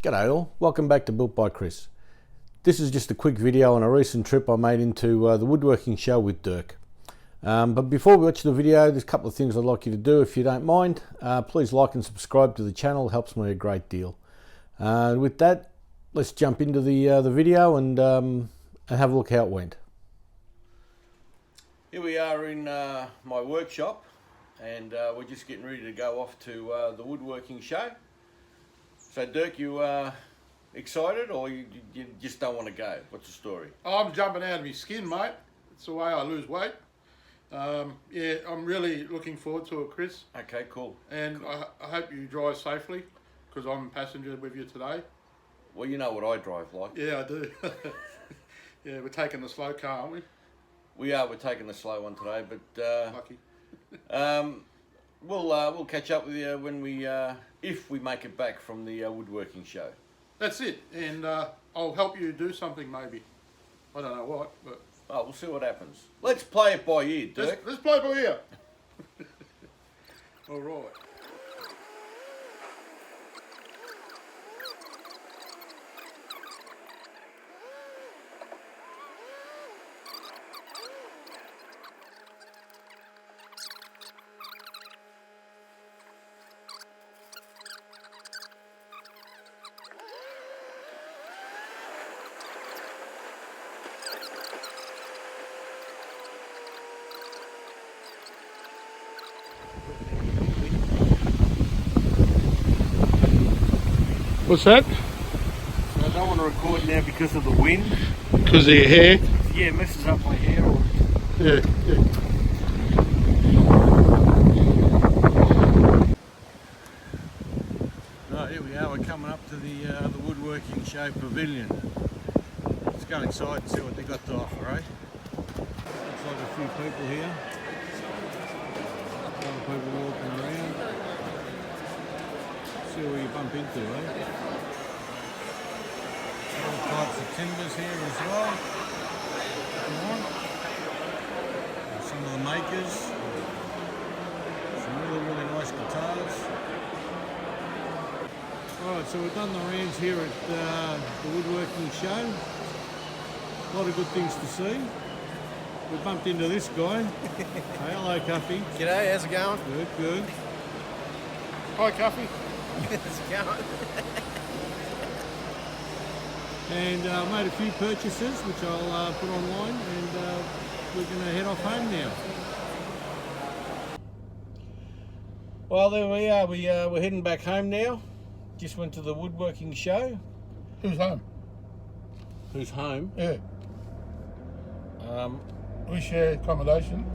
G'day all, welcome back to Built by Chris. This is just a quick video on a recent trip I made into the woodworking show with Dirk. But before we watch the video, there's a couple of things I'd like you to do if you don't mind. Please like and subscribe to the channel, it helps me a great deal. With that, let's jump into the video and have a look how it went. Here we are in my workshop and we're just getting ready to go off to the woodworking show. So Dirk, you excited or you just don't want to go? What's the story? I'm jumping out of my skin, mate. It's the way I lose weight. Yeah, I'm really looking forward to it, Chris. Okay, cool. And cool. I hope you drive safely, because I'm a passenger with you today. Well, you know what I drive like. Yeah, I do. Yeah, we're taking the slow car, aren't we? We are. We're taking the slow one today, but Lucky. We'll catch up with you when we if we make it back from the woodworking show. That's it. And I'll help you do something, maybe. I don't know what, but oh, we'll see what happens. Let's play it by ear, Dirk. let's play by ear. All right. What's that? I don't want to record now because of the wind. Because of your hair? Yeah, it messes up my hair. Yeah. Right, here we are. We're coming up to the woodworking show pavilion. Let's go inside and see what they got to offer, eh? Looks like a few people here. Other people walking around. See where you bump into, eh? All types of timbers here as well. Come on. Some of the makers. Some really nice guitars. Alright, so we've done the rounds here at the woodworking show. A lot of good things to see. We bumped into this guy. Hey, hello, Cuffy. G'day, how's it going? Good. Hi, Cuffy. How's it going? And made a few purchases, which I'll put online, and we're going to head off home now. Well, there we are. We're heading back home now. Just went to the woodworking show. Who's home? Who's home? Yeah. We share accommodation.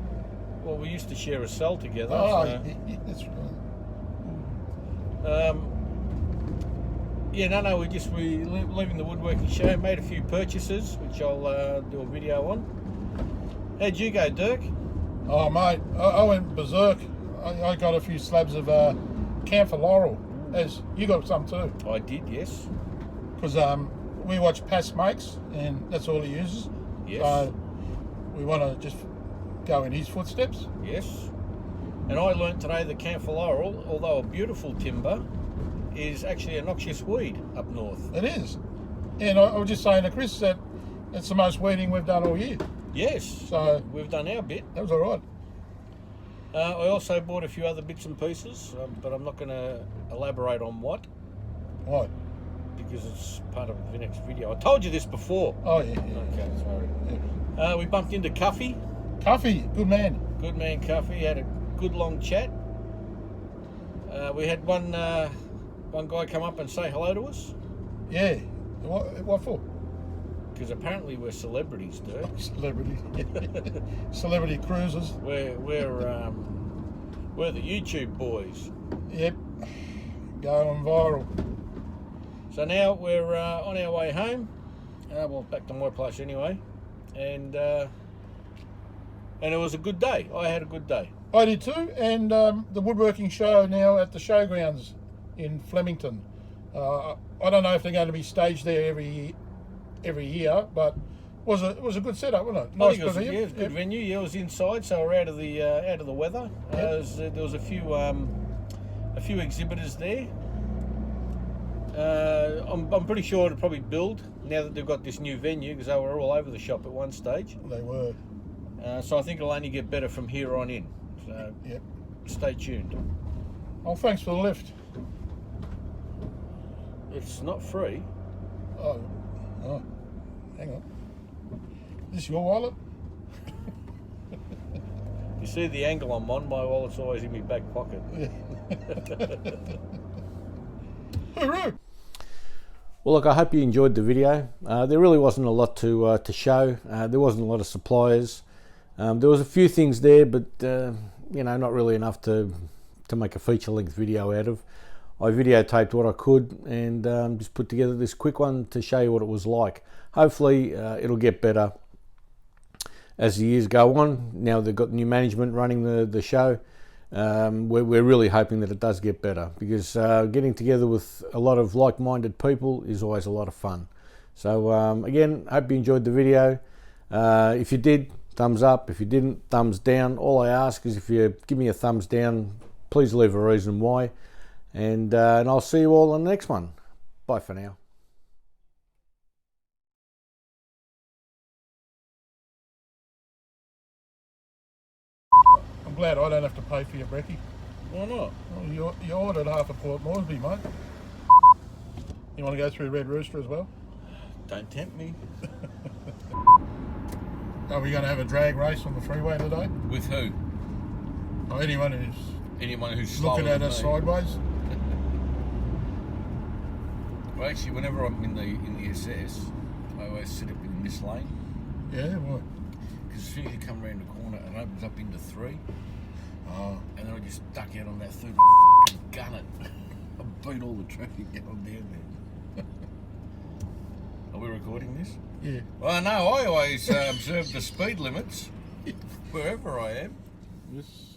Well, we used to share a cell together. Oh, so, that's right. yeah, no, we're leaving the woodworking show. Made a few purchases, which I'll do a video on. How'd you go, Dirk? Oh, mate, I went berserk. I got a few slabs of camphor laurel. As you got some too. I did, yes. Because we watch Pass Makes, and that's all he uses. Yes. So we want to just go in his footsteps. Yes. And I learnt today that camphor laurel, although a beautiful timber, is actually a noxious weed up north. It is. And I was just saying to Chris that it's the most weeding we've done all year. Yes. So we've done our bit. that was all right. I also bought a few other bits and pieces, but I'm not going to elaborate on what, Right. because it's part of the next video. I told you this before. Oh, yeah. Okay, sorry. Yeah. We bumped into Cuffy. Cuffy, good man. Good man, Cuffy. Had a good long chat. We had one guy come up and say hello to us. Yeah. What for? Because apparently we're celebrities, Dirk. Celebrity. Celebrity cruises. We're the YouTube boys. Yep. Going viral. So now we're on our way home. Well, back to my place anyway. And it was a good day. I had a good day. I did too. And the woodworking show now at the showgrounds in Flemington. I don't know if they're going to be staged there every year, but it was a good setup, wasn't it? Nice pavilion. Yeah, it was a good venue. Yeah, it was inside, so we're out of the weather. There was a few exhibitors there. I'm pretty sure it'll probably build now that they've got this new venue, because they were all over the shop at one stage. They were. So I think it'll only get better from here on in. So Yep. stay tuned. Oh, thanks for the lift. It's not free. Oh, hang on. Is this your wallet? You see the angle I'm on, my wallet's always in my back pocket. Hooroo! Well, look, I hope you enjoyed the video. There really wasn't a lot to show. There wasn't a lot of suppliers. There was a few things there, but you know, not really enough to make a feature-length video out of. I videotaped what I could and just put together this quick one to show you what it was like. Hopefully it'll get better as the years go on. Now they've got new management running the show. We're really hoping that it does get better, because getting together with a lot of like-minded people is always a lot of fun. So again, hope you enjoyed the video. If you did, thumbs up. If you didn't, thumbs down. All I ask is if you give me a thumbs down, please leave a reason why. And I'll see you all on the next one. Bye for now. I'm glad I don't have to pay for your brekkie. Why not? Well, you ordered half a Port Moresby, mate. You want to go through Red Rooster as well? Don't tempt me. Are we going to have a drag race on the freeway today? With who? Oh, anyone who's looking at us sideways? Well, actually, whenever I'm in the SS, I always sit up in this lane. Yeah, why? Because as soon as you come around the corner, it opens up into 3. Oh, And then I just duck out on that third and fucking gun it. I beat all the traffic going down there. Are we recording this? yeah. Well, no, I always observe the speed limits wherever I am. This